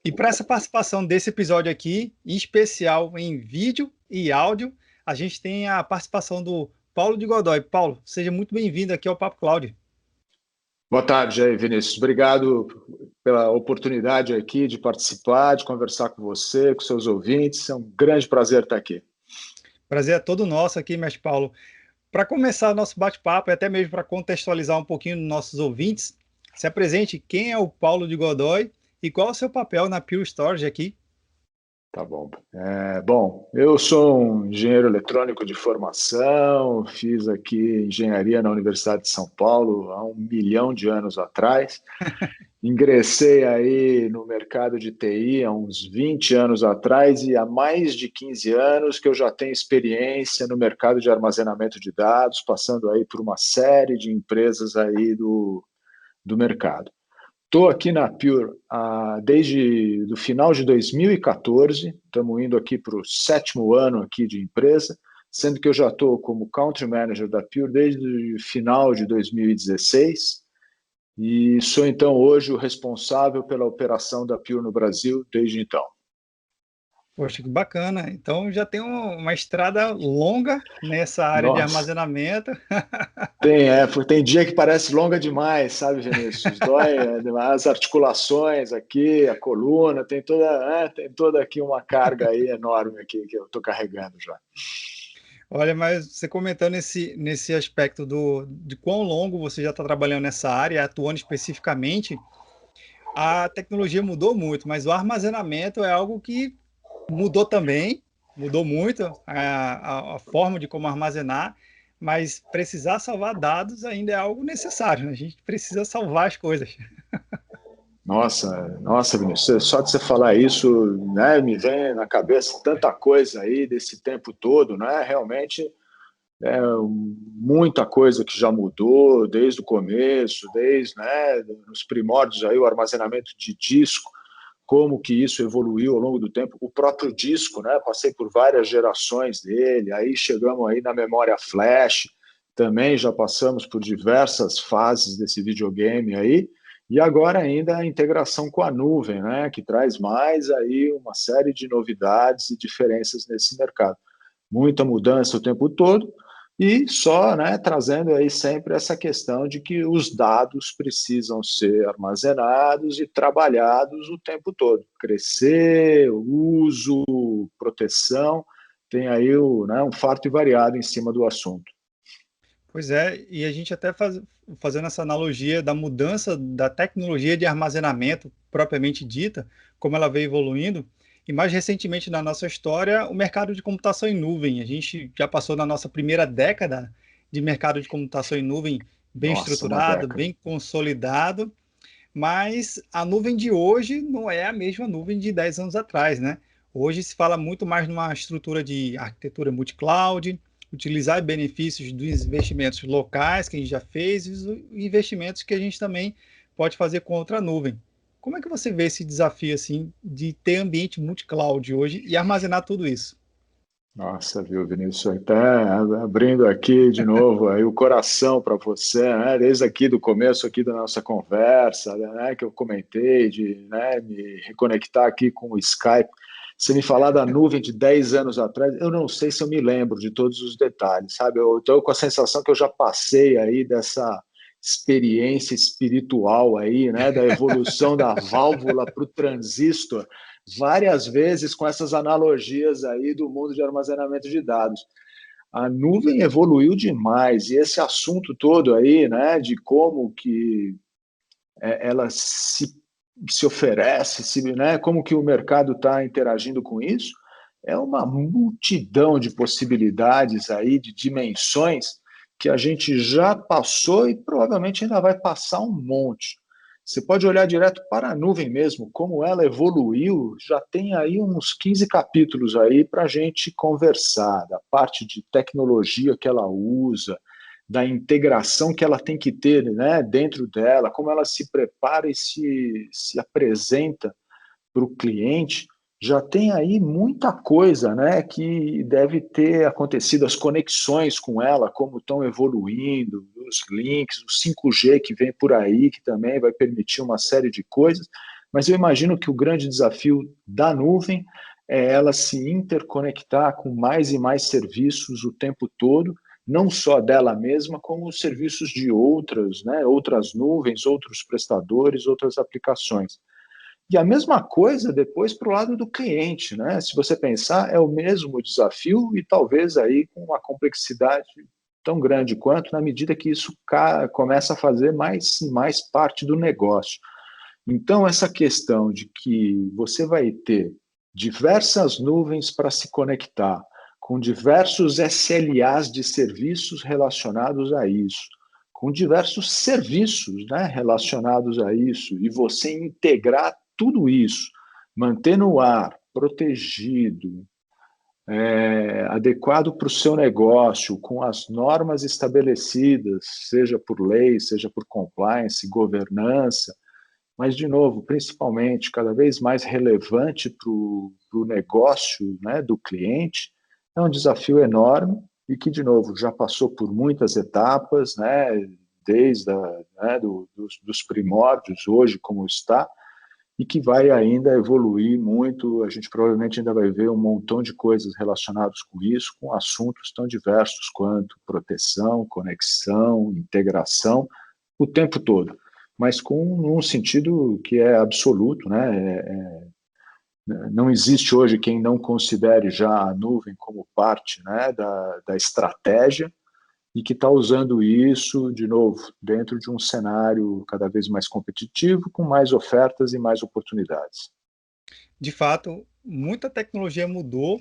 E para essa participação desse episódio aqui, em especial em vídeo e áudio, a gente tem a participação do Paulo de Godoy. Paulo, seja muito bem-vindo aqui ao Papo Cloud. Boa tarde aí, Vinícius. Obrigado pela oportunidade aqui de participar, de conversar com você, com seus ouvintes. É um grande prazer estar aqui. Prazer é todo nosso aqui, mestre Paulo. Para começar nosso bate-papo e até mesmo para contextualizar um pouquinho dos nossos ouvintes, se apresente quem é o Paulo de Godoy e qual é o seu papel na Pure Storage aqui. Tá bom. Bom, eu sou um engenheiro eletrônico de formação, fiz aqui engenharia na Universidade de São Paulo há 1 milhão de anos atrás. Ingressei aí no mercado de TI há uns 20 anos atrás e há mais de 15 anos que eu já tenho experiência no mercado de armazenamento de dados, passando aí por uma série de empresas aí do mercado. Estou aqui na Pure desde o final de 2014, estamos indo aqui para o 7º ano aqui de empresa, sendo que eu já estou como Country Manager da Pure desde o final de 2016 e sou então hoje o responsável pela operação da Pure no Brasil desde então. Poxa, que bacana. Então já tem uma estrada longa nessa área de Nossa, armazenamento. tem dia que parece longa demais, sabe, Vinícius? Dói as articulações aqui, a coluna, tem toda aqui uma carga aí enorme aqui que eu estou carregando já. Olha, mas você comentando nesse aspecto de quão longo você já está trabalhando nessa área, atuando especificamente, a tecnologia mudou muito, mas o armazenamento é algo que mudou também, mudou muito a forma de como armazenar, mas precisar salvar dados ainda é algo necessário, né? A gente precisa salvar as coisas. Nossa, Vinícius, só de você falar isso, né, me vem na cabeça tanta coisa aí desse tempo todo, né? Realmente é muita coisa que já mudou desde o começo, desde, né, os primórdios aí, o armazenamento de disco, como que isso evoluiu ao longo do tempo, o próprio disco, né? Passei por várias gerações dele, aí chegamos aí na memória flash, também já passamos por diversas fases desse videogame aí, e agora ainda a integração com a nuvem, né? Que traz mais aí uma série de novidades e diferenças nesse mercado. Muita mudança o tempo todo, e só, né, trazendo aí sempre essa questão de que os dados precisam ser armazenados e trabalhados o tempo todo. Crescer, uso, proteção, tem aí um farto e variado em cima do assunto. Pois é, e a gente até fazendo essa analogia da mudança da tecnologia de armazenamento propriamente dita, como ela veio evoluindo, e mais recentemente na nossa história, o mercado de computação em nuvem. A gente já passou na nossa primeira década de mercado de computação em nuvem bem Nossa, uma estruturado, década. bem consolidado, mas a nuvem de hoje não é a mesma nuvem de 10 anos atrás, né? Hoje se fala muito mais numa estrutura de arquitetura multi-cloud, utilizar benefícios dos investimentos locais que a gente já fez e os investimentos que a gente também pode fazer com outra nuvem. Como é que você vê esse desafio assim de ter ambiente multi-cloud hoje e armazenar tudo isso? Nossa, viu, Vinícius, até abrindo aqui de novo aí o coração para você, né? Desde aqui do começo aqui da nossa conversa, né, que eu comentei de, né, me reconectar aqui com o Skype. Você me falar da nuvem de 10 anos atrás, eu não sei se eu me lembro de todos os detalhes, sabe? Eu estou com a sensação que eu já passei aí dessa experiência espiritual aí, né, da evolução da válvula para o transistor, várias vezes com essas analogias aí do mundo de armazenamento de dados. A nuvem evoluiu demais e esse assunto todo aí, né, de como que ela se oferece, né, como que o mercado está interagindo com isso, é uma multidão de possibilidades aí, de dimensões que a gente já passou e provavelmente ainda vai passar um monte. Você pode olhar direto para a nuvem mesmo, como ela evoluiu, já tem aí uns 15 capítulos aí para a gente conversar, da parte de tecnologia que ela usa, da integração que ela tem que ter, né, dentro dela, como ela se prepara e se apresenta para o cliente, já tem aí muita coisa, né, que deve ter acontecido, as conexões com ela, como estão evoluindo, os links, o 5G que vem por aí, que também vai permitir uma série de coisas. Mas eu imagino que o grande desafio da nuvem é ela se interconectar com mais e mais serviços o tempo todo, não só dela mesma, como os serviços de outras, né, outras nuvens, outros prestadores, outras aplicações. E a mesma coisa depois para o lado do cliente, né? Se você pensar, é o mesmo desafio e talvez aí com uma complexidade tão grande quanto, na medida que isso começa a fazer mais e mais parte do negócio. Então, essa questão de que você vai ter diversas nuvens para se conectar, com diversos SLAs de serviços relacionados a isso, com diversos serviços, né, relacionados a isso, e você integrar tudo isso, manter no ar, protegido, adequado para o seu negócio, com as normas estabelecidas, seja por lei, seja por compliance, governança, mas, de novo, principalmente, cada vez mais relevante para o negócio, né, do cliente, é um desafio enorme e que, de novo, já passou por muitas etapas, né, desde dos primórdios, hoje como está, e que vai ainda evoluir muito. A gente provavelmente ainda vai ver um montão de coisas relacionadas com isso, com assuntos tão diversos quanto proteção, conexão, integração, o tempo todo, mas com um sentido que é absoluto, né? Não existe hoje quem não considere já a nuvem como parte, né, da estratégia e que está usando isso, de novo, dentro de um cenário cada vez mais competitivo, com mais ofertas e mais oportunidades. De fato, muita tecnologia mudou,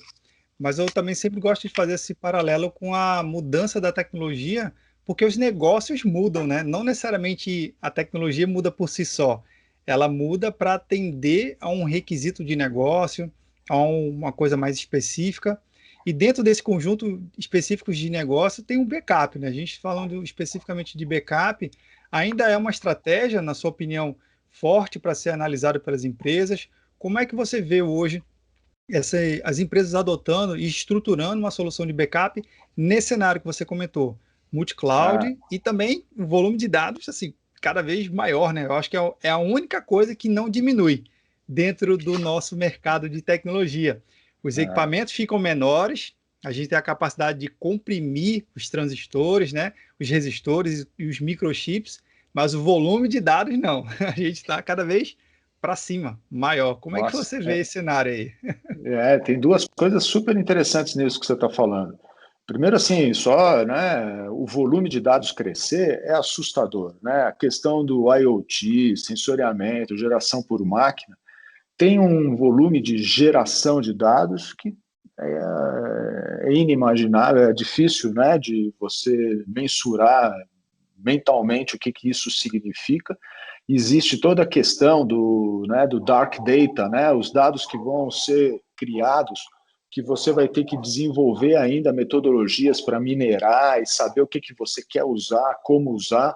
mas eu também sempre gosto de fazer esse paralelo com a mudança da tecnologia, porque os negócios mudam, né? Não necessariamente a tecnologia muda por si só, ela muda para atender a um requisito de negócio, a uma coisa mais específica. E dentro desse conjunto específico de negócio tem um backup, né? A gente falando especificamente de backup, ainda é uma estratégia, na sua opinião, forte para ser analisado pelas empresas. Como é que você vê hoje as empresas adotando e estruturando uma solução de backup nesse cenário que você comentou, Ah, multi-cloud e também o volume de dados assim cada vez maior, né? Eu acho que é a única coisa que não diminui dentro do nosso mercado de tecnologia. Os ah, equipamentos ficam menores, a gente tem a capacidade de comprimir os transistores, né? Os resistores e os microchips, mas o volume de dados não. A gente está cada vez para cima, maior. Como é que nossa, você vê esse cenário aí? tem duas coisas super interessantes nisso que você está falando. Primeiro, assim, só, né, o volume de dados crescer é assustador, né? A questão do IoT, sensoriamento, geração por máquina, tem um volume de geração de dados que é inimaginável, é difícil, né, de você mensurar mentalmente o que, que isso significa. Existe toda a questão do dark data, né, os dados que vão ser criados, que você vai ter que desenvolver ainda metodologias para minerar e saber o que, que você quer usar, como usar,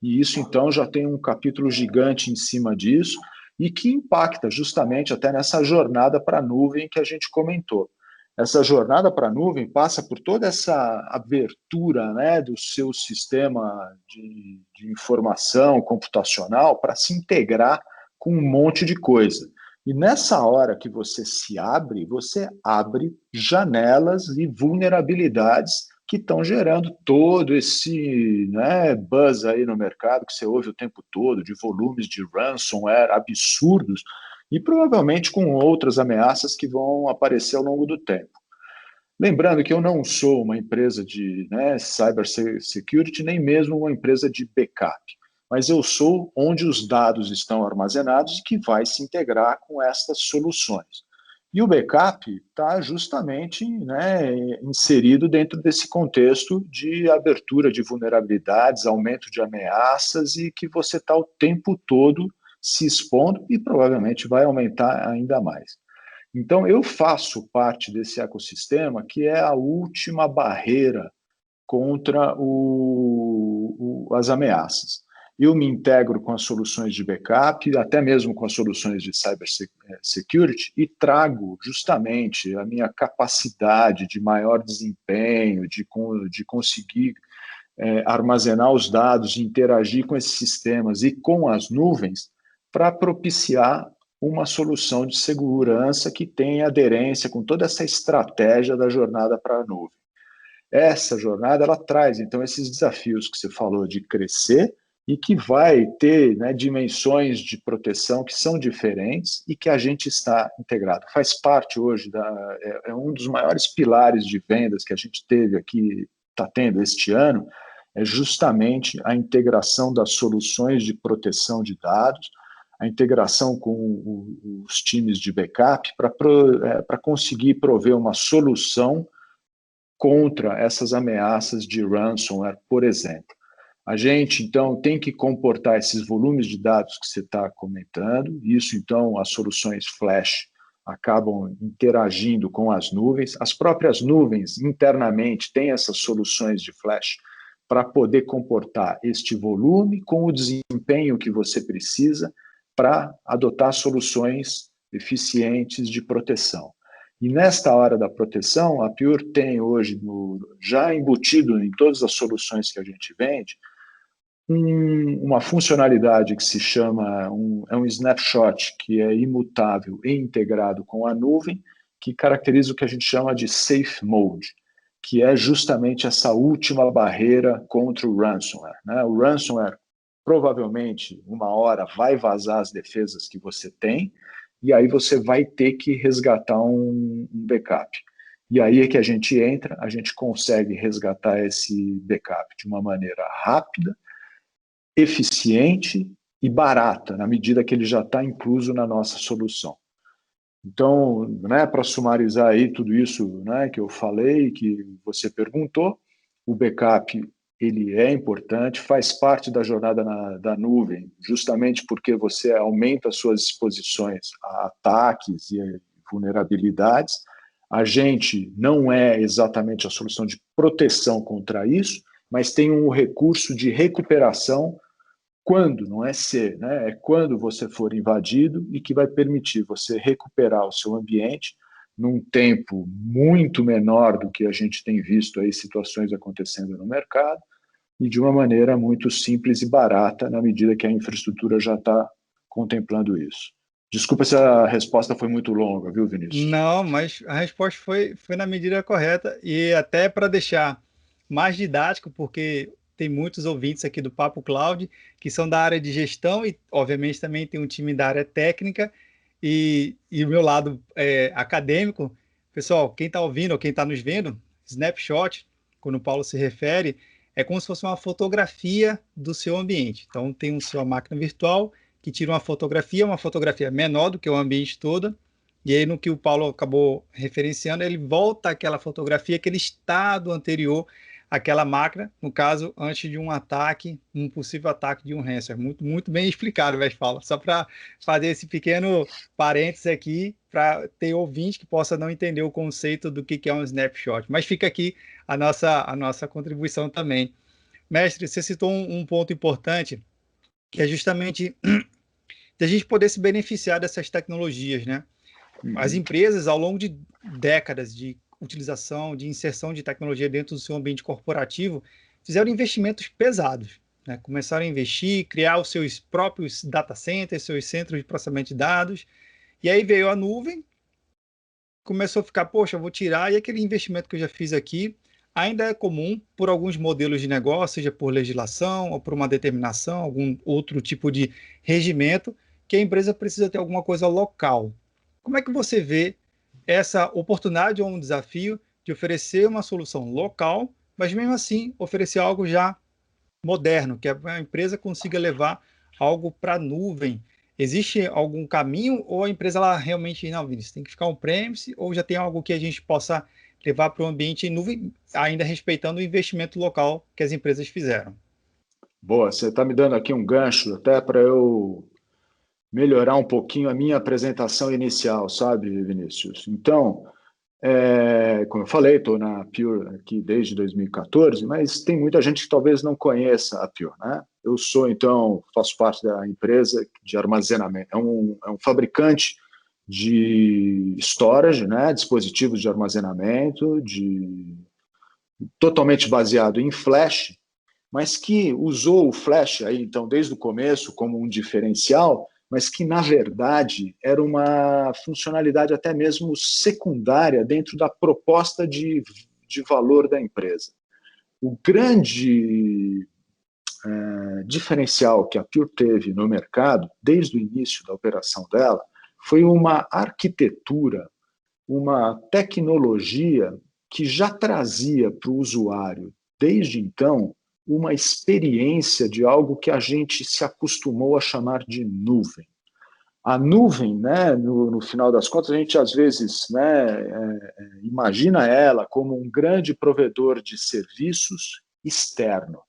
e isso então já tem um capítulo gigante em cima disso, e que impacta justamente até nessa jornada para a nuvem que a gente comentou. Essa jornada para a nuvem passa por toda essa abertura, né, do seu sistema de informação computacional para se integrar com um monte de coisa. E nessa hora que você abre janelas e vulnerabilidades que estão gerando todo esse, né, buzz aí no mercado que você ouve o tempo todo, de volumes de ransomware absurdos, e provavelmente com outras ameaças que vão aparecer ao longo do tempo. Lembrando que eu não sou uma empresa de, né, cyber security, nem mesmo uma empresa de backup, mas eu sou onde os dados estão armazenados e que vai se integrar com estas soluções. E o backup está justamente, né, inserido dentro desse contexto de abertura de vulnerabilidades, aumento de ameaças e que você está o tempo todo se expondo e provavelmente vai aumentar ainda mais. Então, eu faço parte desse ecossistema que é a última barreira contra as ameaças. Eu me integro com as soluções de backup, até mesmo com as soluções de cyber security, e trago justamente a minha capacidade de maior desempenho, de conseguir armazenar os dados, interagir com esses sistemas e com as nuvens para propiciar uma solução de segurança que tenha aderência com toda essa estratégia da jornada para a nuvem. Essa jornada ela traz, então, esses desafios que você falou de crescer e que vai ter, né, dimensões de proteção que são diferentes e que a gente está integrado. Faz parte hoje, é um dos maiores pilares de vendas que a gente teve aqui, está tendo este ano, é justamente a integração das soluções de proteção de dados, a integração com os times de backup para conseguir prover uma solução contra essas ameaças de ransomware, por exemplo. A gente, então, tem que comportar esses volumes de dados que você está comentando, isso, então, as soluções flash acabam interagindo com as nuvens. As próprias nuvens, internamente, têm essas soluções de flash para poder comportar este volume com o desempenho que você precisa para adotar soluções eficientes de proteção. E nesta hora da proteção, a Pure tem hoje, já embutido em todas as soluções que a gente vende, uma funcionalidade que se chama, é um snapshot, que é imutável e integrado com a nuvem, que caracteriza o que a gente chama de safe mode, que é justamente essa última barreira contra o ransomware, né? O ransomware, provavelmente, uma hora vai vazar as defesas que você tem, e aí você vai ter que resgatar um backup. E aí é que a gente entra, a gente consegue resgatar esse backup de uma maneira rápida, eficiente e barata, na medida que ele já está incluso na nossa solução. Então, né, para sumarizar aí tudo isso, né, que eu falei, que você perguntou, o backup ele é importante, faz parte da jornada da nuvem, justamente porque você aumenta suas exposições a ataques e vulnerabilidades. A gente não é exatamente a solução de proteção contra isso, mas tem um recurso de recuperação quando, não é ser, né? É quando você for invadido e que vai permitir você recuperar o seu ambiente num tempo muito menor do que a gente tem visto aí situações acontecendo no mercado e de uma maneira muito simples e barata na medida que a infraestrutura já está contemplando isso. Desculpa se a resposta foi muito longa, viu, Vinícius? Não, mas a resposta foi na medida correta e até para deixar mais didático, porque tem muitos ouvintes aqui do Papo Cloud que são da área de gestão e, obviamente, também tem um time da área técnica e o meu lado acadêmico. Pessoal, quem está ouvindo ou quem está nos vendo, snapshot, quando o Paulo se refere, é como se fosse uma fotografia do seu ambiente. Então, tem sua máquina virtual que tira uma fotografia menor do que o ambiente todo. E aí, no que o Paulo acabou referenciando, ele volta àquela fotografia, aquele estado anterior àquela máquina, no caso, antes de um ataque, um possível ataque de um ransomware. Muito, muito bem explicado, Westphal. Só para fazer esse pequeno parênteses aqui, para ter ouvinte que possa não entender o conceito do que é um snapshot. Mas fica aqui a nossa contribuição também. Mestre, você citou um ponto importante, que é justamente de a gente poder se beneficiar dessas tecnologias, né? As empresas, ao longo de décadas de utilização, de inserção de tecnologia dentro do seu ambiente corporativo, fizeram investimentos pesados, né? Começaram a investir, criar os seus próprios data centers, seus centros de processamento de dados, e aí veio a nuvem, começou a ficar, poxa, eu vou tirar, e aquele investimento que eu já fiz aqui ainda é comum por alguns modelos de negócio, seja por legislação ou por uma determinação, algum outro tipo de regimento, que a empresa precisa ter alguma coisa local. Como é que você vê essa oportunidade ou um desafio de oferecer uma solução local, mas mesmo assim oferecer algo já moderno, que a empresa consiga levar algo para a nuvem? Existe algum caminho ou a empresa ela realmente não, Vinícius, tem que ficar on-premise ou já tem algo que a gente possa levar para o ambiente em nuvem, ainda respeitando o investimento local que as empresas fizeram? Boa, você está me dando aqui um gancho até para eu melhorar um pouquinho a minha apresentação inicial, sabe, Vinícius? Então, como eu falei, estou na Pure aqui desde 2014, mas tem muita gente que talvez não conheça a Pure, né? Eu sou, então, faço parte da empresa de armazenamento, é um fabricante de storage, né? Dispositivos de armazenamento, totalmente baseado em flash, mas que usou o flash aí, então, desde o começo como um diferencial mas que, na verdade, era uma funcionalidade até mesmo secundária dentro da proposta de valor da empresa. O grande diferencial que a Pure teve no mercado, desde o início da operação dela, foi uma arquitetura, uma tecnologia que já trazia para o usuário, desde então, uma experiência de algo que a gente se acostumou a chamar de nuvem. A nuvem, né, no final das contas, a gente às vezes, né, imagina ela como um grande provedor de serviços externo.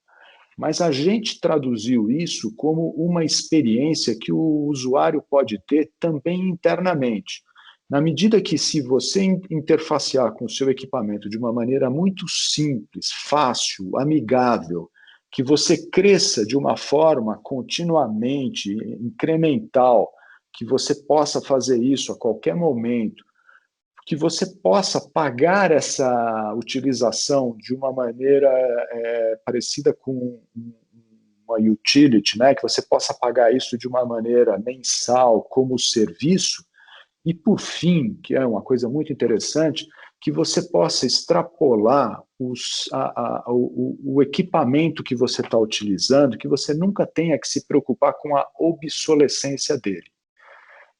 Mas a gente traduziu isso como uma experiência que o usuário pode ter também internamente. Na medida que, se você interfacear com o seu equipamento de uma maneira muito simples, fácil, amigável, que você cresça de uma forma continuamente incremental, que você possa fazer isso a qualquer momento, que você possa pagar essa utilização de uma maneira parecida com uma utility, né? Que você possa pagar isso de uma maneira mensal como serviço, e por fim, que é uma coisa muito interessante, que você possa extrapolar o equipamento que você está utilizando, que você nunca tenha que se preocupar com a obsolescência dele.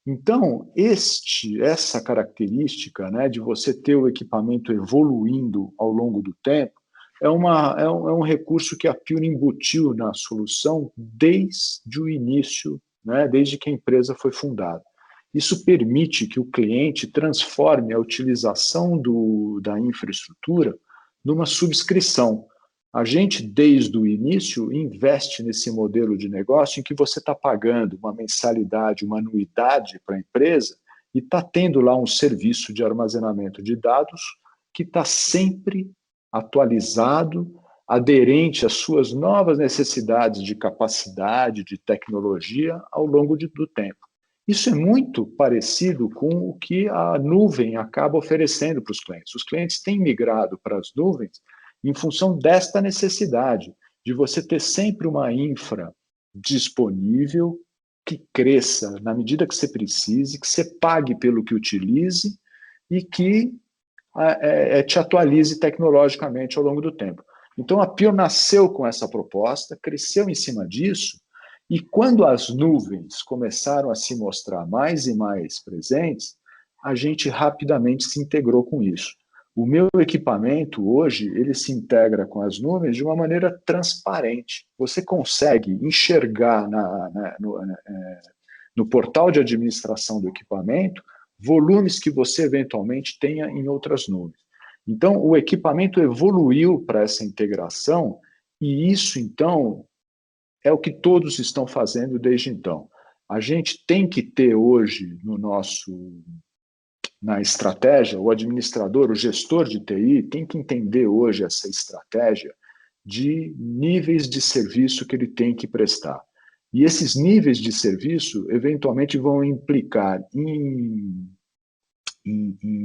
Então, essa característica, né, de você ter o equipamento evoluindo ao longo do tempo é um recurso que a Pure embutiu na solução desde o início, né, desde que a empresa foi fundada. Isso permite que o cliente transforme a utilização da infraestrutura numa subscrição. A gente, desde o início, investe nesse modelo de negócio em que você está pagando uma mensalidade, uma anuidade para a empresa e está tendo lá um serviço de armazenamento de dados que está sempre atualizado, aderente às suas novas necessidades de capacidade, de tecnologia ao longo do tempo. Isso é muito parecido com o que a nuvem acaba oferecendo para os clientes. Os clientes têm migrado para as nuvens em função desta necessidade de você ter sempre uma infra disponível, que cresça na medida que você precise, que você pague pelo que utilize e que te atualize tecnologicamente ao longo do tempo. Então, a Pure nasceu com essa proposta, cresceu em cima disso, e quando as nuvens começaram a se mostrar mais e mais presentes, a gente rapidamente se integrou com isso. O meu equipamento hoje, ele se integra com as nuvens de uma maneira transparente. Você consegue enxergar no portal de administração do equipamento volumes que você eventualmente tenha em outras nuvens. Então, o equipamento evoluiu para essa integração e isso, então, é o que todos estão fazendo desde então. A gente tem que ter hoje na estratégia, o administrador, o gestor de TI, tem que entender hoje essa estratégia de níveis de serviço que ele tem que prestar. E esses níveis de serviço, eventualmente, vão implicar em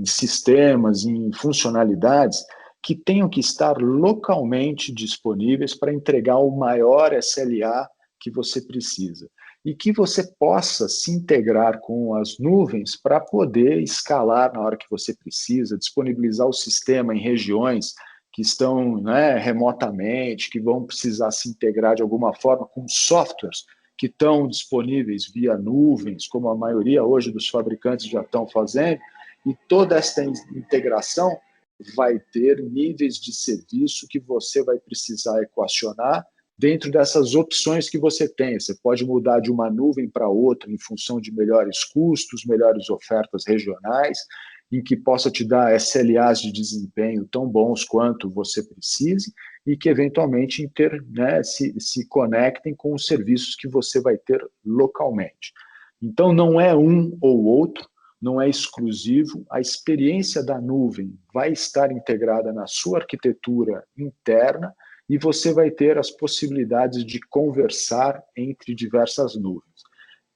sistemas, em funcionalidades que tenham que estar localmente disponíveis para entregar o maior SLA que você precisa. E que você possa se integrar com as nuvens para poder escalar na hora que você precisa, disponibilizar o sistema em regiões que estão, né, remotamente, que vão precisar se integrar de alguma forma com softwares que estão disponíveis via nuvens, como a maioria hoje dos fabricantes já estão fazendo, e toda esta integração vai ter níveis de serviço que você vai precisar equacionar dentro dessas opções que você tem. Você pode mudar de uma nuvem para outra em função de melhores custos, melhores ofertas regionais, em que possa te dar SLAs de desempenho tão bons quanto você precise e que eventualmente se conectem com os serviços que você vai ter localmente. Então, não é um ou outro, não é exclusivo, a experiência da nuvem vai estar integrada na sua arquitetura interna e você vai ter as possibilidades de conversar entre diversas nuvens.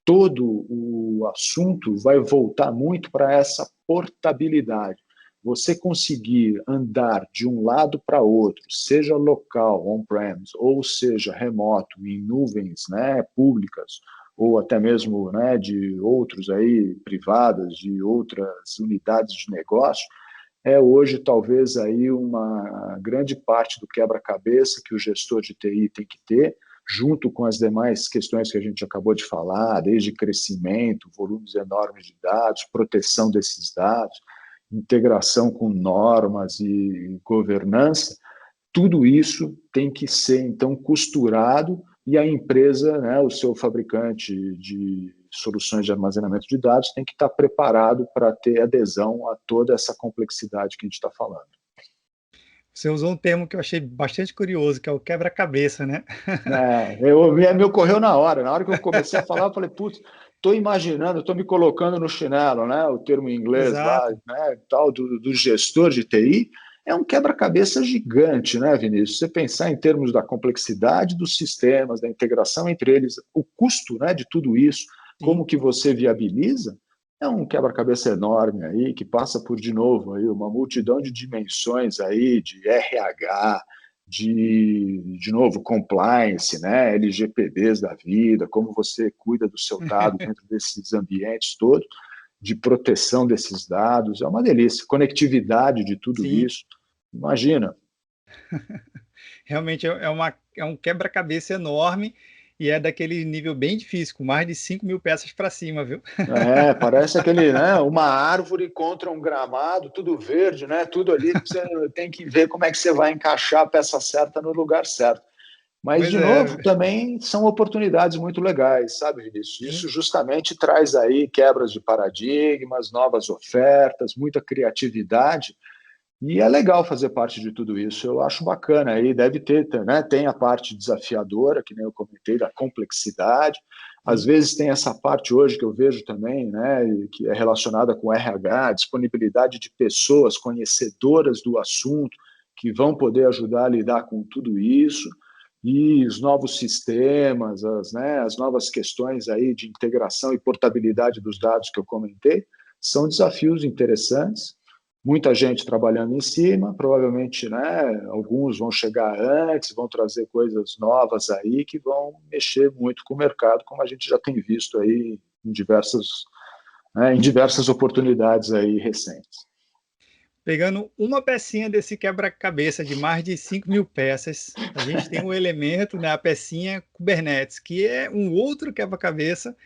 Todo o assunto vai voltar muito para essa portabilidade. Você conseguir andar de um lado para outro, seja local, on-premise, ou seja remoto, em nuvens, né, públicas, ou até mesmo, né, de outros aí, privadas, de outras unidades de negócio, é hoje talvez aí uma grande parte do quebra-cabeça que o gestor de TI tem que ter, junto com as demais questões que a gente acabou de falar, desde crescimento, volumes enormes de dados, proteção desses dados, integração com normas e governança. Tudo isso tem que ser, então, costurado e a empresa, né, o seu fabricante de soluções de armazenamento de dados, tem que estar preparado para ter adesão a toda essa complexidade que a gente está falando. Você usou um termo que eu achei bastante curioso, que é o quebra-cabeça, né? Me ocorreu na hora que eu comecei a falar, eu falei, putz, estou imaginando, estou me colocando no chinelo, né? O termo em inglês lá, Exato. né? Tal, do gestor de TI, é um quebra-cabeça gigante, né, Vinícius? Você pensar em termos da complexidade dos sistemas, da integração entre eles, o custo, né, de tudo isso, Sim. como que você viabiliza, é um quebra-cabeça enorme aí, que passa por, de novo, aí, uma multidão de dimensões aí, de RH, de novo, compliance, né, LGPDs da vida, como você cuida do seu dado dentro desses ambientes todos, de proteção desses dados, é uma delícia. Conectividade de tudo Sim, isso, imagina. realmente é um quebra-cabeça enorme e é daquele nível bem difícil, com mais de 5.000 peças para cima, viu? Parece aquele, né, uma árvore contra um gramado, tudo verde, né, tudo ali, você tem que ver como é que você vai encaixar a peça certa no lugar certo. Mas, Pois de é, novo, também são oportunidades muito legais, sabe, Vinícius? sim. Isso justamente traz aí quebras de paradigmas, novas ofertas, muita criatividade, e é legal fazer parte de tudo isso. Eu acho bacana aí, deve ter, né? Tem a parte desafiadora, que nem eu comentei, da complexidade. Às Sim. vezes tem essa parte hoje que eu vejo também, né, que é relacionada com RH, disponibilidade de pessoas conhecedoras do assunto que vão poder ajudar a lidar com tudo isso. E os novos sistemas, as novas questões aí de integração e portabilidade dos dados que eu comentei, são desafios interessantes, muita gente trabalhando em cima, provavelmente, né, alguns vão chegar antes, vão trazer coisas novas aí que vão mexer muito com o mercado, como a gente já tem visto aí em diversas oportunidades aí recentes. Pegando uma pecinha desse quebra-cabeça de mais de 5.000 peças, a gente tem o elemento, né, a pecinha Kubernetes, que é um outro quebra-cabeça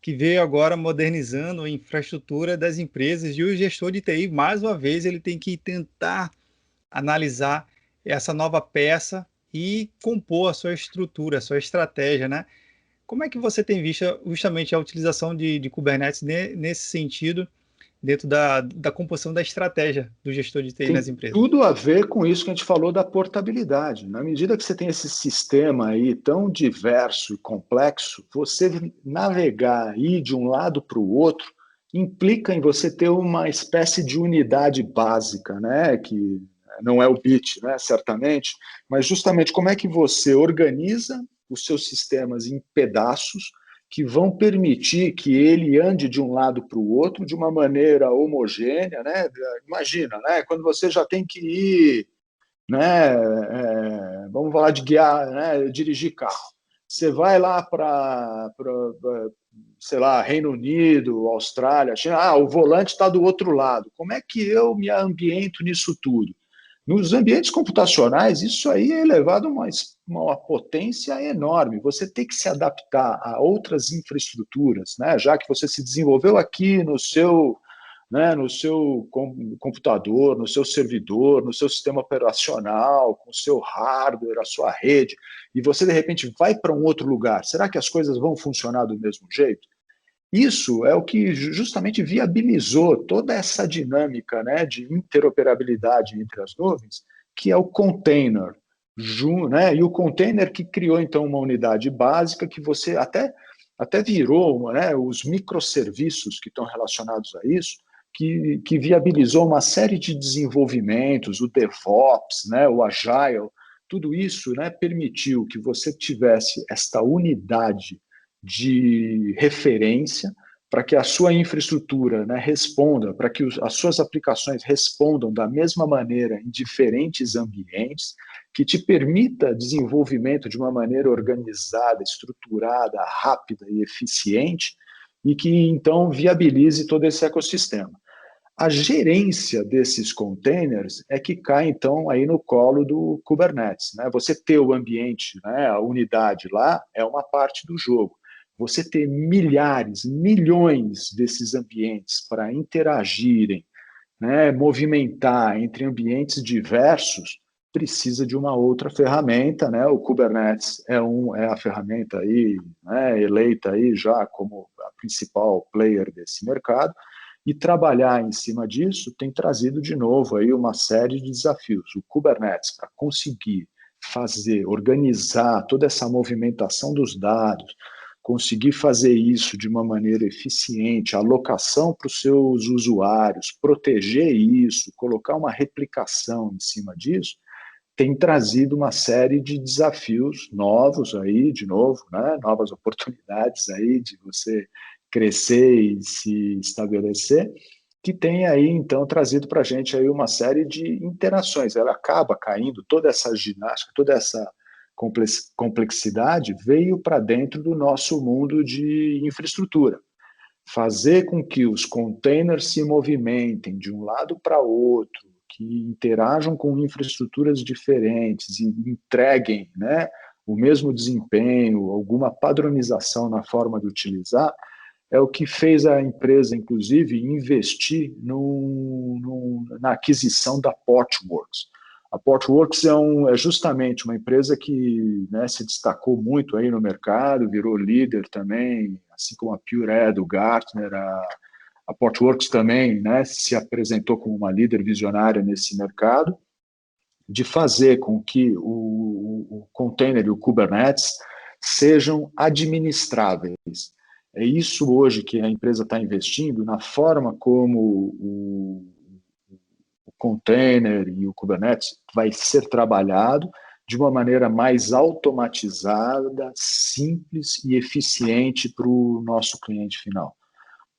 que veio agora modernizando a infraestrutura das empresas e o gestor de TI, mais uma vez, ele tem que tentar analisar essa nova peça e compor a sua estrutura, a sua estratégia, né? Como é que você tem visto justamente a utilização de Kubernetes nesse sentido, dentro da composição da estratégia do gestor de TI nas Tem empresas? tudo a ver com isso que a gente falou da portabilidade. Na medida que você tem esse sistema aí tão diverso e complexo, você navegar aí de um lado para o outro implica em você ter uma espécie de unidade básica, né? Que não é o bit, né? Certamente, mas justamente como é que você organiza os seus sistemas em pedaços que vão permitir que ele ande de um lado para o outro de uma maneira homogênea, né? Imagina, né? Quando você já tem que ir, né? Vamos falar de guiar, né? Dirigir carro. Você vai lá para, sei lá, Reino Unido, Austrália, China, o volante está do outro lado. Como é que eu me ambiento nisso tudo? Nos ambientes computacionais, isso aí é elevado a uma potência enorme. Você tem que se adaptar a outras infraestruturas, né? Já que você se desenvolveu aqui no seu, né, no seu computador, no seu servidor, no seu sistema operacional, com o seu hardware, a sua rede, e você, de repente, vai para um outro lugar. Será que as coisas vão funcionar do mesmo jeito? Isso é o que justamente viabilizou toda essa dinâmica, né, de interoperabilidade entre as nuvens, que é o container, né, e o container que criou então uma unidade básica que você até virou, né, os microserviços que estão relacionados a isso, que viabilizou uma série de desenvolvimentos, o DevOps, né, o Agile, tudo isso, né, permitiu que você tivesse esta unidade de referência para que a sua infraestrutura, né, responda, para que as suas aplicações respondam da mesma maneira em diferentes ambientes, que te permita desenvolvimento de uma maneira organizada, estruturada, rápida e eficiente, e que então viabilize todo esse ecossistema. A gerência desses containers é que cai, então, aí no colo do Kubernetes, né? Você ter o ambiente, né, a unidade lá, é uma parte do jogo. Você ter milhares, milhões desses ambientes para interagirem, né, movimentar entre ambientes diversos, precisa de uma outra ferramenta, né? O Kubernetes é a ferramenta aí, né, eleita aí já como a principal player desse mercado, e trabalhar em cima disso tem trazido de novo aí uma série de desafios. O Kubernetes, para conseguir fazer, organizar toda essa movimentação dos dados, conseguir fazer isso de uma maneira eficiente, alocação para os seus usuários, proteger isso, colocar uma replicação em cima disso, tem trazido uma série de desafios novos aí, de novo, né? Novas oportunidades aí de você crescer e se estabelecer, que tem aí, então, trazido para a gente aí uma série de interações. Ela acaba caindo, toda essa ginástica, toda essa complexidade veio para dentro do nosso mundo de infraestrutura. Fazer com que os containers se movimentem de um lado para outro, que interajam com infraestruturas diferentes e entreguem, né, o mesmo desempenho, alguma padronização na forma de utilizar, é o que fez a empresa, inclusive, investir na aquisição da Portworx. A Portworx é justamente uma empresa que, né, se destacou muito aí no mercado, virou líder também, assim como a Pure é do Gartner. A Portworx também, né, se apresentou como uma líder visionária nesse mercado, de fazer com que o container e o Kubernetes sejam administráveis. É isso hoje que a empresa está investindo na forma como o container e o Kubernetes vai ser trabalhado de uma maneira mais automatizada, simples e eficiente para o nosso cliente final.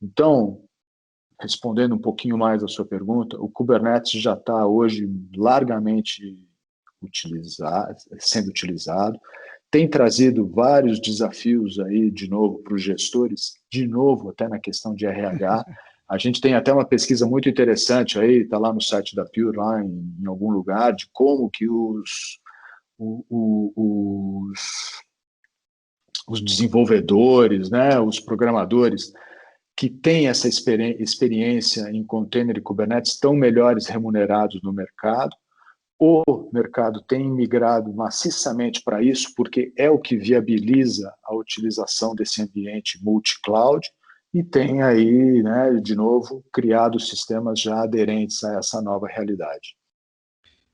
Então, respondendo um pouquinho mais a sua pergunta, o Kubernetes já está hoje largamente sendo utilizado, tem trazido vários desafios aí, de novo, para os gestores, de novo, até na questão de RH. A gente tem até uma pesquisa muito interessante aí, está lá no site da Pure, lá em algum lugar, de como que os desenvolvedores, né, os programadores que têm essa experiência em container e Kubernetes estão melhores remunerados no mercado. O mercado tem migrado maciçamente para isso, porque é o que viabiliza a utilização desse ambiente multi-cloud e tem aí, né, de novo, criado sistemas já aderentes a essa nova realidade.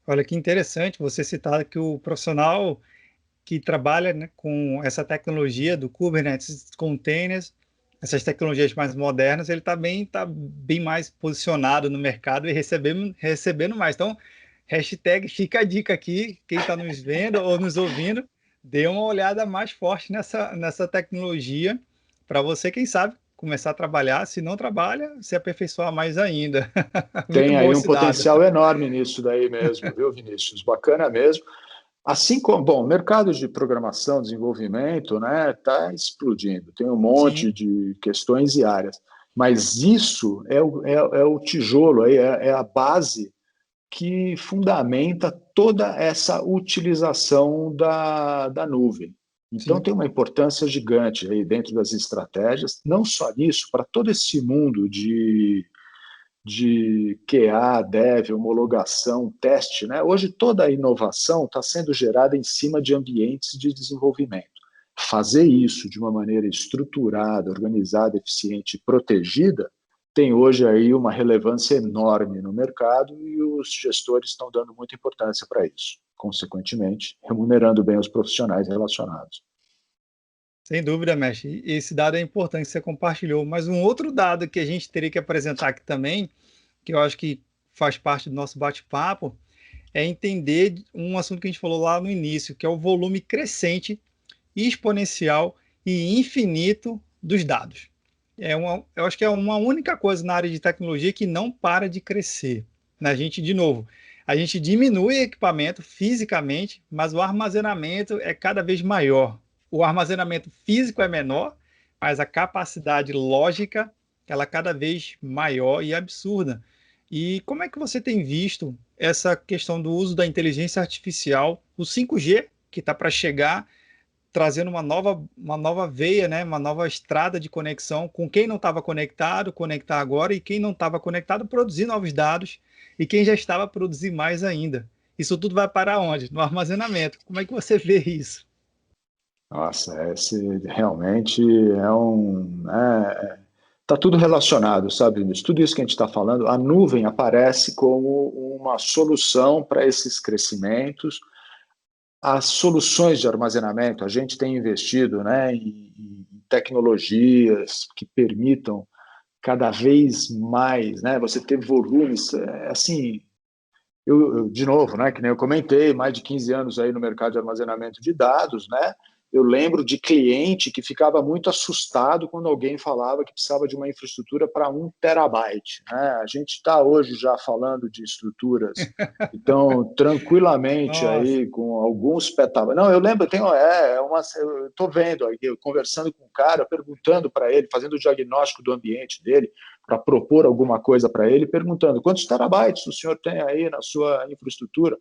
Olha que interessante você citar que o profissional que trabalha, né, com essa tecnologia do Kubernetes, containers, essas tecnologias mais modernas, ele tá bem mais posicionado no mercado e recebendo mais. Então, hashtag fica a dica aqui, quem está nos vendo ou nos ouvindo, dê uma olhada mais forte nessa tecnologia, para você, quem sabe, começar a trabalhar, se não trabalha, se aperfeiçoar mais ainda. Muito Tem bom aí um esse dado. potencial enorme nisso daí mesmo, viu, Vinícius? Bacana mesmo. Assim como, bom, o mercado de programação, desenvolvimento, né, está explodindo, tem um monte Sim, de questões e áreas, mas isso é o tijolo, é a base que fundamenta toda essa utilização da nuvem. Então, sim. tem uma importância gigante aí dentro das estratégias, não só nisso, para todo esse mundo de QA, dev, homologação, teste, né? Hoje toda a inovação está sendo gerada em cima de ambientes de desenvolvimento. Fazer isso de uma maneira estruturada, organizada, eficiente e protegida tem hoje aí uma relevância enorme no mercado e os gestores estão dando muita importância para isso, consequentemente, remunerando bem os profissionais relacionados. Sem dúvida, mestre. E esse dado é importante que você compartilhou. Mas um outro dado que a gente teria que apresentar aqui também, que eu acho que faz parte do nosso bate-papo, é entender um assunto que a gente falou lá no início, que é o volume crescente, exponencial e infinito dos dados. Eu acho que é uma única coisa na área de tecnologia que não para de crescer. Né? A gente, de novo, a gente diminui equipamento fisicamente, mas o armazenamento é cada vez maior. O armazenamento físico é menor, mas a capacidade lógica ela é cada vez maior e absurda. E como é que você tem visto essa questão do uso da inteligência artificial, o 5G, que está para chegar, trazendo uma nova veia, né? Uma nova estrada de conexão com quem não estava conectado, conectar agora, e quem não estava conectado, produzir novos dados, e quem já estava, produzir mais ainda. Isso tudo vai para onde? No armazenamento. Como é que você vê isso? Nossa, esse realmente é um. Tá tudo relacionado, sabe, Vinícius? Tudo isso que a gente está falando, a nuvem aparece como uma solução para esses crescimentos. As soluções de armazenamento, a gente tem investido, né, em tecnologias que permitam cada vez mais, né, você ter volumes, assim, de novo, né, que nem eu comentei, mais de 15 anos aí no mercado de armazenamento de dados, né? Eu lembro de cliente que ficava muito assustado quando alguém falava que precisava de uma infraestrutura para 1 terabyte. Né? A gente está hoje já falando de estruturas, então, tranquilamente Nossa, aí, com alguns petabytes. Não, eu lembro, eu estou vendo aí, eu conversando com um cara, perguntando para ele, fazendo o diagnóstico do ambiente dele, para propor alguma coisa para ele, perguntando quantos terabytes o senhor tem aí na sua infraestrutura.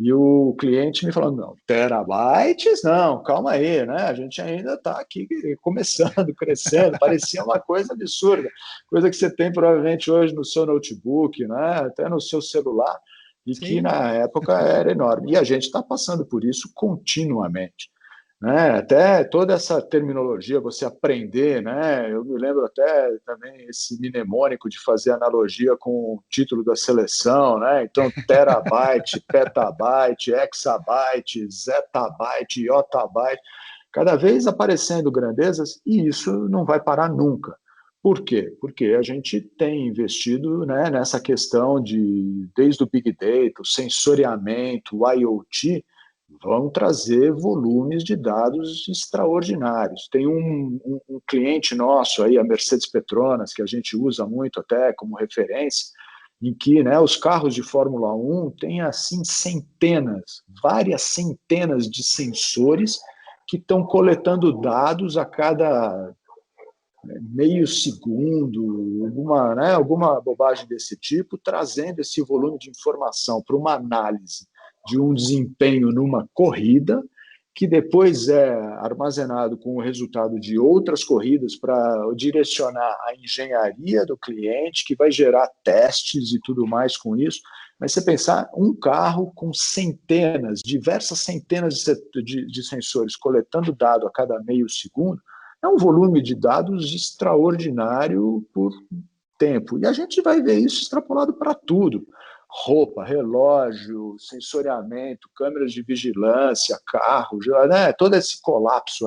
E o cliente me falando, não, terabytes? Não, calma aí, né? A gente ainda está aqui começando, crescendo, parecia uma coisa absurda, coisa que você tem provavelmente hoje no seu notebook, né? Até no seu celular, e que sim, na época era enorme. E a gente está passando por isso continuamente. Né? Até toda essa terminologia, você aprender, né? Eu me lembro até também esse mnemônico de fazer analogia com o título da seleção, né? Então, terabyte, petabyte, exabyte, zetabyte, yottabyte, cada vez aparecendo grandezas, e isso não vai parar nunca. Por quê? Porque a gente tem investido, né, nessa questão de, desde o Big Data, o sensoriamento, o IoT, vão trazer volumes de dados extraordinários. Tem um cliente nosso aí, a Mercedes Petronas, que a gente usa muito até como referência, em que, né, os carros de Fórmula 1 têm assim centenas, várias centenas de sensores que estão coletando dados a cada meio segundo, alguma bobagem desse tipo, trazendo esse volume de informação para uma análise de um desempenho numa corrida, que depois é armazenado com o resultado de outras corridas para direcionar a engenharia do cliente, que vai gerar testes e tudo mais com isso. Mas você pensar um carro com centenas, diversas centenas de sensores coletando dado a cada meio segundo, é um volume de dados extraordinário por tempo. E a gente vai ver isso extrapolado para tudo. Roupa, relógio, sensoriamento, câmeras de vigilância, carro, né? Todo esse colapso,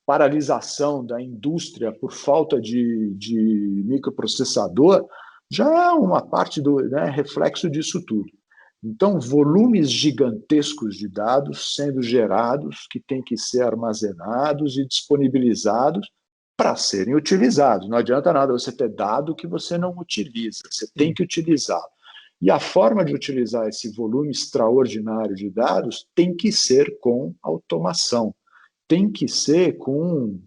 paralisação da indústria por falta de microprocessador, já é uma parte do, né, reflexo disso tudo. Então, volumes gigantescos de dados sendo gerados, que têm que ser armazenados e disponibilizados para serem utilizados. Não adianta nada você ter dado que você não utiliza, você tem sim. que utilizá-lo. E a forma de utilizar esse volume extraordinário de dados tem que ser com automação, tem que ser com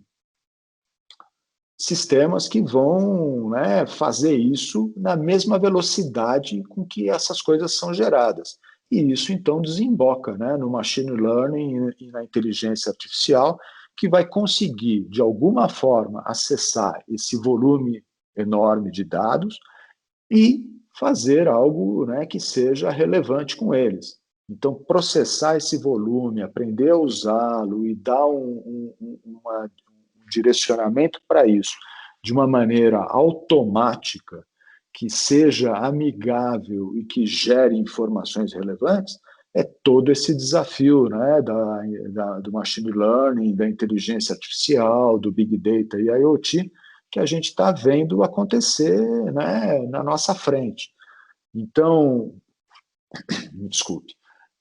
sistemas que vão, né, fazer isso na mesma velocidade com que essas coisas são geradas. E isso, então, desemboca, né, no machine learning e na inteligência artificial, que vai conseguir, de alguma forma, acessar esse volume enorme de dados e fazer algo, né, que seja relevante com eles. Então, processar esse volume, aprender a usá-lo e dar um direcionamento para isso de uma maneira automática, que seja amigável e que gere informações relevantes, é todo esse desafio, né, do machine learning, da inteligência artificial, do big data e IoT, que a gente está vendo acontecer, né, na nossa frente. Então, me desculpe.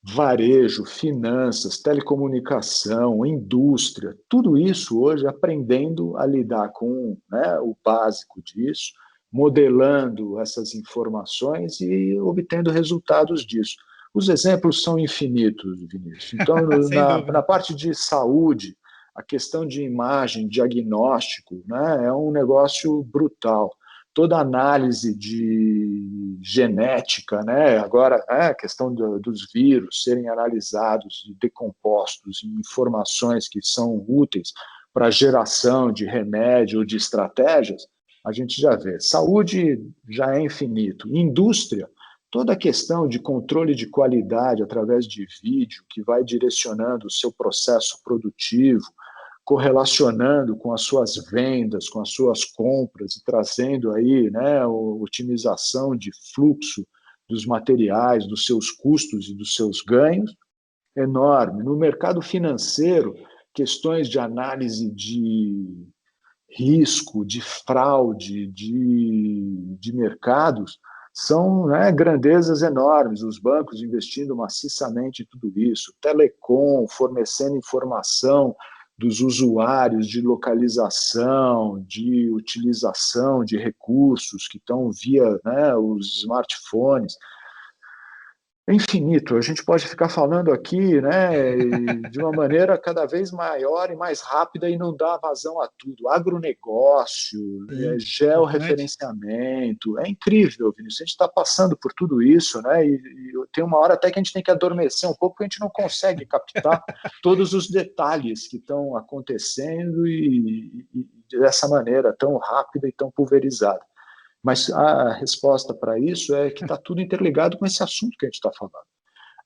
varejo, finanças, telecomunicação, indústria, tudo isso hoje aprendendo a lidar com, né, o básico disso, modelando essas informações e obtendo resultados disso. Os exemplos são infinitos, Vinícius. Então, Sem na dúvida. parte de saúde, a questão de imagem, diagnóstico, né, é um negócio brutal. Toda análise de genética, né, agora a questão dos vírus serem analisados e decompostos em informações que são úteis para a geração de remédio ou de estratégias, a gente já vê. Saúde já é infinito. Indústria, toda a questão de controle de qualidade através de vídeo, que vai direcionando o seu processo produtivo, correlacionando com as suas vendas, com as suas compras e trazendo aí, né, a otimização de fluxo dos materiais, dos seus custos e dos seus ganhos, enorme. No mercado financeiro, questões de análise de risco, de fraude, de mercados, são, né, grandezas enormes. Os bancos investindo maciçamente em tudo isso, telecom fornecendo informação dos usuários de localização, de utilização de recursos que estão via, né, os smartphones. É infinito, a gente pode ficar falando aqui, né, de uma maneira cada vez maior e mais rápida e não dar vazão a tudo. Agronegócio, Sim, importante. georreferenciamento, é incrível, Vinícius. A gente está passando por tudo isso, né, e tem uma hora até que a gente tem que adormecer um pouco, porque a gente não consegue captar todos os detalhes que estão acontecendo e dessa maneira tão rápida e tão pulverizada. Mas a resposta para isso é que está tudo interligado com esse assunto que a gente está falando.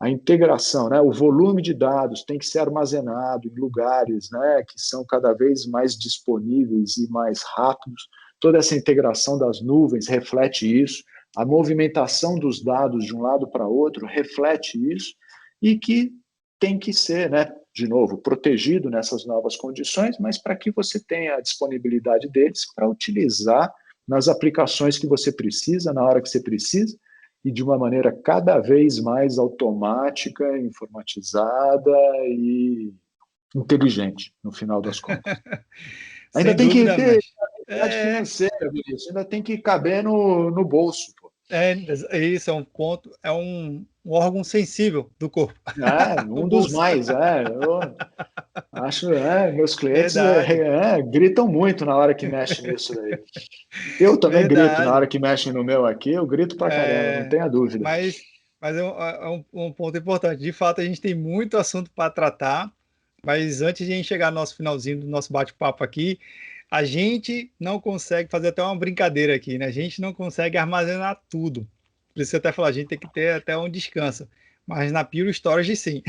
A integração, né, o volume de dados tem que ser armazenado em lugares, né, que são cada vez mais disponíveis e mais rápidos. Toda essa integração das nuvens reflete isso. A movimentação dos dados de um lado para outro reflete isso e que tem que ser, né, de novo, protegido nessas novas condições, mas para que você tenha a disponibilidade deles para utilizar nas aplicações que você precisa, na hora que você precisa, e de uma maneira cada vez mais automática, informatizada e inteligente, no final das contas. Ainda Sem tem que dúvida, ter mestre. atividade financeira, Vinícius, ainda tem que caber no bolso. Pô. É isso, é um ponto, é um órgão sensível do corpo, o Um dos bolso. mais, eu acho, meus clientes Verdade, gritam muito na hora que mexe nisso daí. Eu também grito na hora verdade. que mexe no meu aqui, eu grito pra caramba, não É, tenha dúvida. mas um ponto importante. De fato, a gente tem muito assunto para tratar, mas antes de a gente chegar no nosso finalzinho do nosso bate-papo aqui, a gente não consegue fazer até uma brincadeira aqui, né? A gente não consegue armazenar tudo. Por isso você até falou, a gente tem que ter até um descanso. Mas na Pure Storage, sim.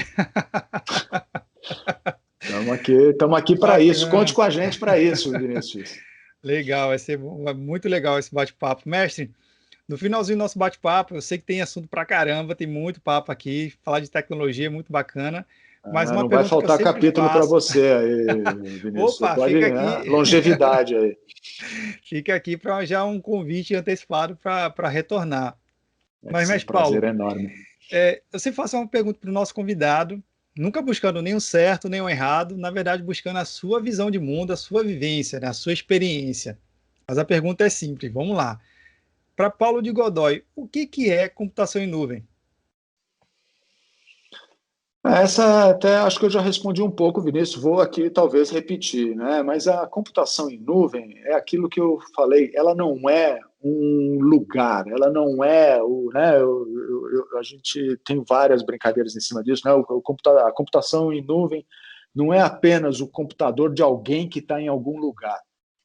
Estamos aqui para isso. Conte Bacana. com a gente para isso, Vinícius. Legal, vai ser muito legal esse bate-papo. Mestre, no finalzinho do nosso bate-papo, eu sei que tem assunto pra caramba, tem muito papo aqui, falar de tecnologia é muito bacana, mas uma Não vai pergunta que eu faltar sempre capítulo para faço, você aí, Vinícius. Você opa, pode, longevidade aí. fica aqui para já um convite antecipado para retornar. Vai Mas, ser um mestre prazer Paulo, enorme. eu sempre faço uma pergunta para o nosso convidado, nunca buscando nem o certo, nem o errado, na verdade buscando a sua visão de mundo, a sua vivência, né, a sua experiência. Mas a pergunta é simples, vamos lá. Para Paulo de Godoy, o que, que é computação em nuvem? Essa até acho que eu já respondi um pouco, Vinícius. Vou aqui talvez repetir, né? Mas a computação em nuvem é aquilo que eu falei. Ela não é um lugar, ela não é o, né? A gente tem várias brincadeiras em cima disso, né? A computação em nuvem não é apenas o computador de alguém que está em algum lugar.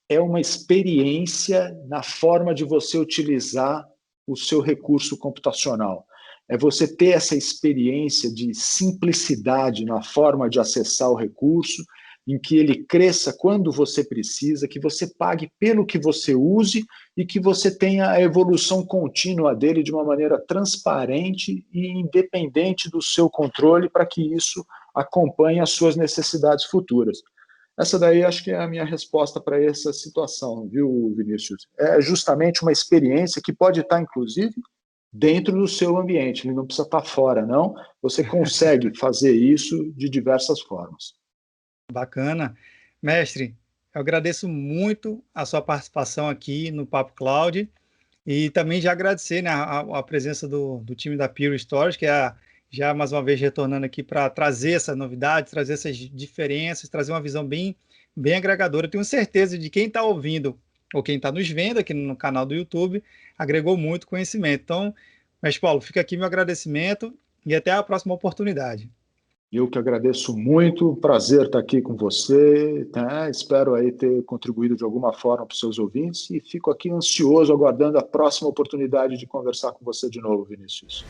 É uma experiência na forma de você utilizar o seu recurso computacional. É você ter essa experiência de simplicidade na forma de acessar o recurso, em que ele cresça quando você precisa, que você pague pelo que você use e que você tenha a evolução contínua dele de uma maneira transparente e independente do seu controle para que isso acompanhe as suas necessidades futuras. Essa daí acho que é a minha resposta para essa situação, viu, Vinícius? É justamente uma experiência que pode estar, inclusive, dentro do seu ambiente, ele não precisa estar fora, não. Você consegue fazer isso de diversas formas. Bacana. Mestre, eu agradeço muito a sua participação aqui no Papo Cloud e também já agradecer, né, a presença do time da Pure Storage, que é já mais uma vez retornando aqui para trazer essa novidade, trazer essas diferenças, trazer uma visão bem agregadora. Eu tenho certeza de quem está ouvindo ou quem está nos vendo aqui no canal do YouTube agregou muito conhecimento. Então, Mestre Paulo, fica aqui meu agradecimento e até a próxima oportunidade. Eu que agradeço muito, prazer estar aqui com você, né? Espero aí ter contribuído de alguma forma para os seus ouvintes e fico aqui ansioso, aguardando a próxima oportunidade de conversar com você de novo, Vinícius.